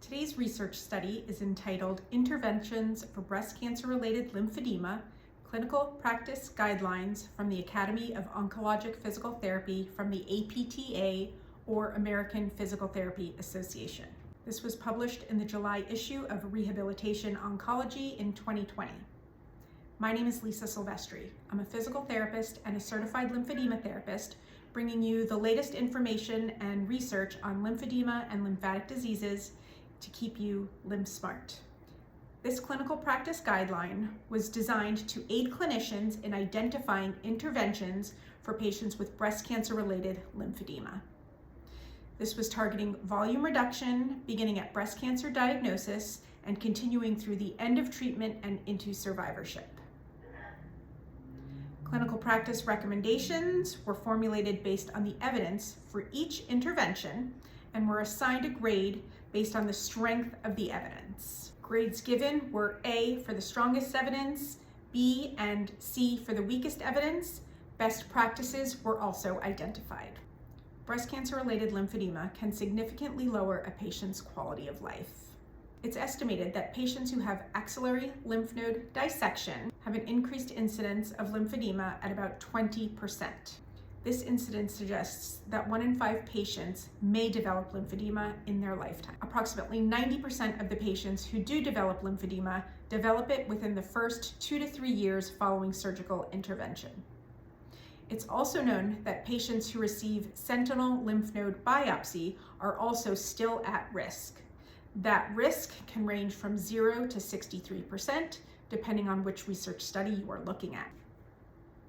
Today's research study is entitled Interventions for Breast Cancer Related Lymphedema, Clinical Practice Guidelines from the Academy of Oncologic Physical Therapy from the APTA, or American Physical Therapy Association. This was published in the July issue of Rehabilitation Oncology in 2020. My name is Lisa Sylvestri. I'm a physical therapist and a certified lymphedema therapist, bringing you the latest information and research on lymphedema and lymphatic diseases to keep you lymph smart. This clinical practice guideline was designed to aid clinicians in identifying interventions for patients with breast cancer related lymphedema. This was targeting volume reduction beginning at breast cancer diagnosis and continuing through the end of treatment and into survivorship. Clinical practice recommendations were formulated based on the evidence for each intervention and were assigned a grade based on the strength of the evidence. Grades given were A for the strongest evidence, B and C for the weakest evidence. Best practices were also identified. Breast cancer-related lymphedema can significantly lower a patient's quality of life. It's estimated that patients who have axillary lymph node dissection have an increased incidence of lymphedema at about 20%. This incidence suggests that 1 in 5 patients may develop lymphedema in their lifetime. Approximately 90% of the patients who do develop lymphedema develop it within the first 2 to 3 years following surgical intervention. It's also known that patients who receive sentinel lymph node biopsy are also still at risk. That risk can range from 0 to 63%, depending on which research study you are looking at.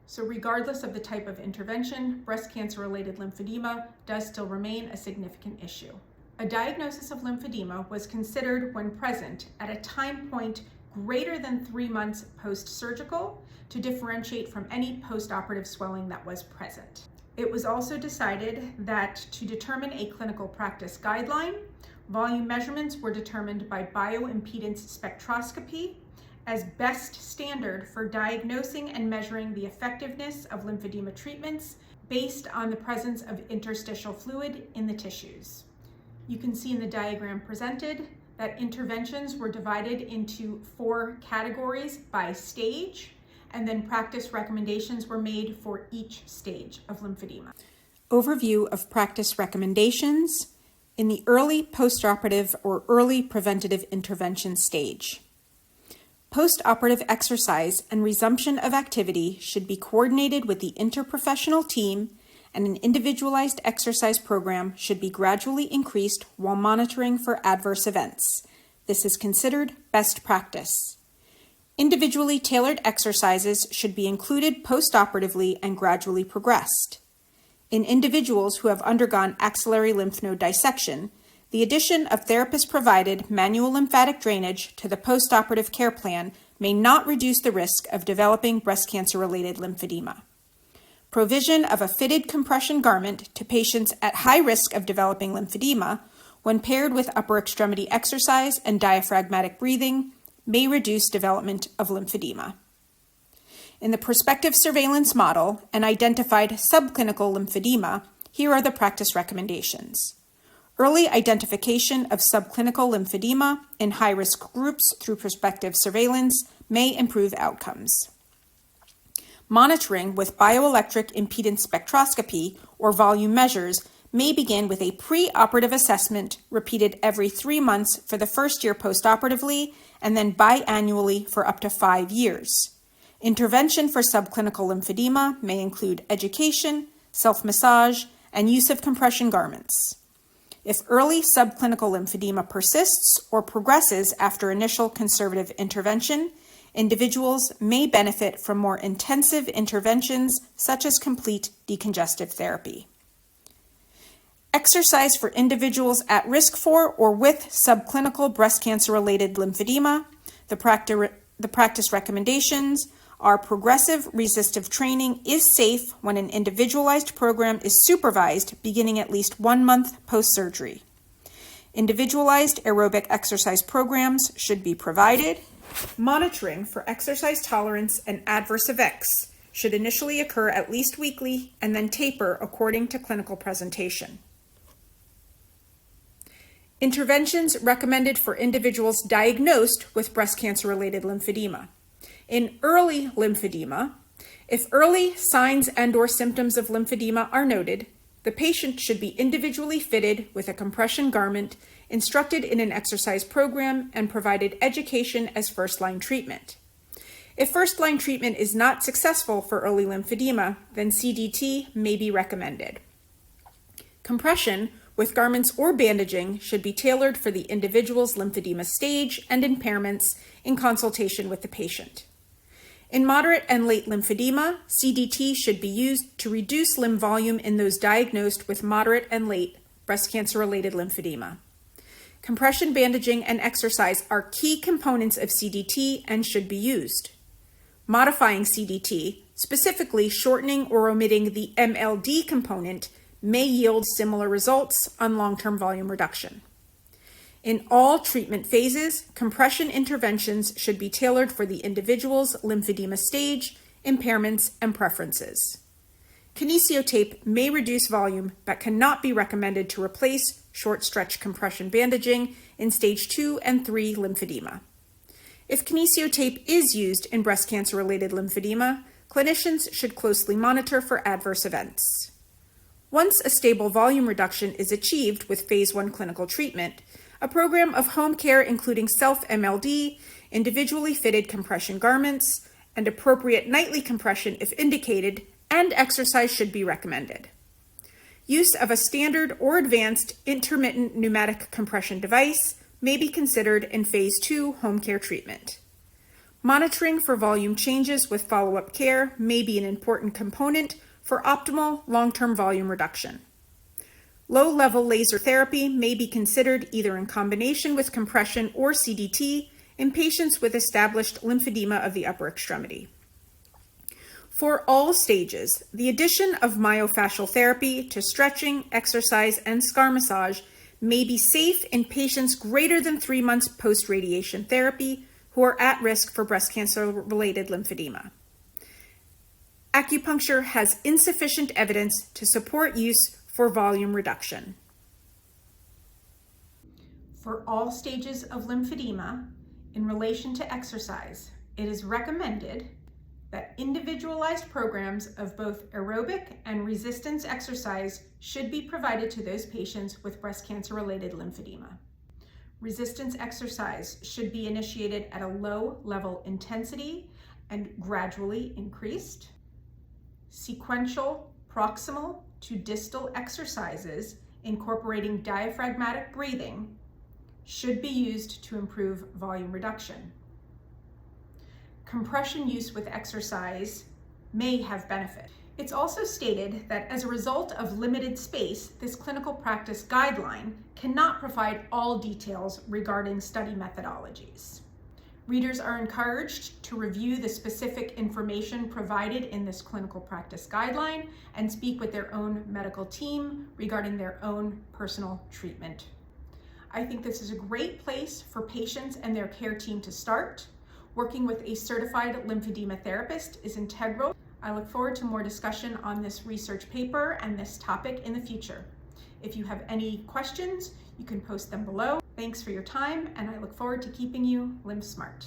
So regardless of the type of intervention, breast cancer-related lymphedema does still remain a significant issue. A diagnosis of lymphedema was considered when present at a time point greater than 3 months post-surgical to differentiate from any post-operative swelling that was present. It was also decided that to determine a clinical practice guideline, volume measurements were determined by bioimpedance spectroscopy as best standard for diagnosing and measuring the effectiveness of lymphedema treatments based on the presence of interstitial fluid in the tissues. You can see in the diagram presented that interventions were divided into 4 categories by stage, and then practice recommendations were made for each stage of lymphedema. Overview of practice recommendations in the early postoperative or early preventative intervention stage. Post-operative exercise and resumption of activity should be coordinated with the interprofessional team, and an individualized exercise program should be gradually increased while monitoring for adverse events. This is considered best practice. Individually tailored exercises should be included post-operatively and gradually progressed. In individuals who have undergone axillary lymph node dissection, the addition of therapist-provided manual lymphatic drainage to the post-operative care plan may not reduce the risk of developing breast cancer-related lymphedema. Provision of a fitted compression garment to patients at high risk of developing lymphedema, when paired with upper extremity exercise and diaphragmatic breathing, may reduce development of lymphedema. In the prospective surveillance model and identified subclinical lymphedema, here are the practice recommendations. Early identification of subclinical lymphedema in high-risk groups through prospective surveillance may improve outcomes. Monitoring with bioelectric impedance spectroscopy or volume measures may begin with a pre-operative assessment repeated every 3 months for the first year postoperatively and then biannually for up to 5 years. Intervention for subclinical lymphedema may include education, self-massage, and use of compression garments. If early subclinical lymphedema persists or progresses after initial conservative intervention, individuals may benefit from more intensive interventions such as complete decongestive therapy. Exercise for individuals at risk for or with subclinical breast cancer-related lymphedema. The practice recommendations are progressive resistive training is safe when an individualized program is supervised beginning at least 1 month post-surgery. Individualized aerobic exercise programs should be provided. Monitoring for exercise tolerance and adverse effects should initially occur at least weekly and then taper according to clinical presentation. Interventions recommended for individuals diagnosed with breast cancer-related lymphedema. In early lymphedema, if early signs and/or symptoms of lymphedema are noted, the patient should be individually fitted with a compression garment, instructed in an exercise program, and provided education as first-line treatment. If first-line treatment is not successful for early lymphedema, then CDT may be recommended. Compression with garments or bandaging should be tailored for the individual's lymphedema stage and impairments in consultation with the patient. In moderate and late lymphedema, CDT should be used to reduce limb volume in those diagnosed with moderate and late breast cancer-related lymphedema. Compression bandaging and exercise are key components of CDT and should be used. Modifying CDT, specifically shortening or omitting the MLD component, may yield similar results on long-term volume reduction. In all treatment phases, compression interventions should be tailored for the individual's lymphedema stage, impairments, and preferences. Kinesiotape may reduce volume but cannot be recommended to replace short-stretch compression bandaging in stage 2 and 3 lymphedema. If kinesiotape is used in breast cancer-related lymphedema, clinicians should closely monitor for adverse events. Once a stable volume reduction is achieved with phase 1 clinical treatment, a program of home care including self-MLD, individually fitted compression garments, and appropriate nightly compression if indicated, and exercise should be recommended. Use of a standard or advanced intermittent pneumatic compression device may be considered in phase 2 home care treatment. Monitoring for volume changes with follow-up care may be an important component for optimal long-term volume reduction. Low-level laser therapy may be considered either in combination with compression or CDT in patients with established lymphedema of the upper extremity. For all stages, the addition of myofascial therapy to stretching, exercise, and scar massage may be safe in patients greater than 3 months post-radiation therapy who are at risk for breast cancer-related lymphedema. Acupuncture has insufficient evidence to support use for volume reduction. For all stages of lymphedema, in relation to exercise, it is recommended that individualized programs of both aerobic and resistance exercise should be provided to those patients with breast cancer-related lymphedema. Resistance exercise should be initiated at a low level intensity and gradually increased. Sequential, proximal to distal exercises incorporating diaphragmatic breathing should be used to improve volume reduction. Compression use with exercise may have benefit. It's also stated that as a result of limited space, this clinical practice guideline cannot provide all details regarding study methodologies. Readers are encouraged to review the specific information provided in this clinical practice guideline and speak with their own medical team regarding their own personal treatment. I think this is a great place for patients and their care team to start. Working with a certified lymphedema therapist is integral. I look forward to more discussion on this research paper and this topic in the future. If you have any questions, you can post them below. Thanks for your time, and I look forward to keeping you lymph smart.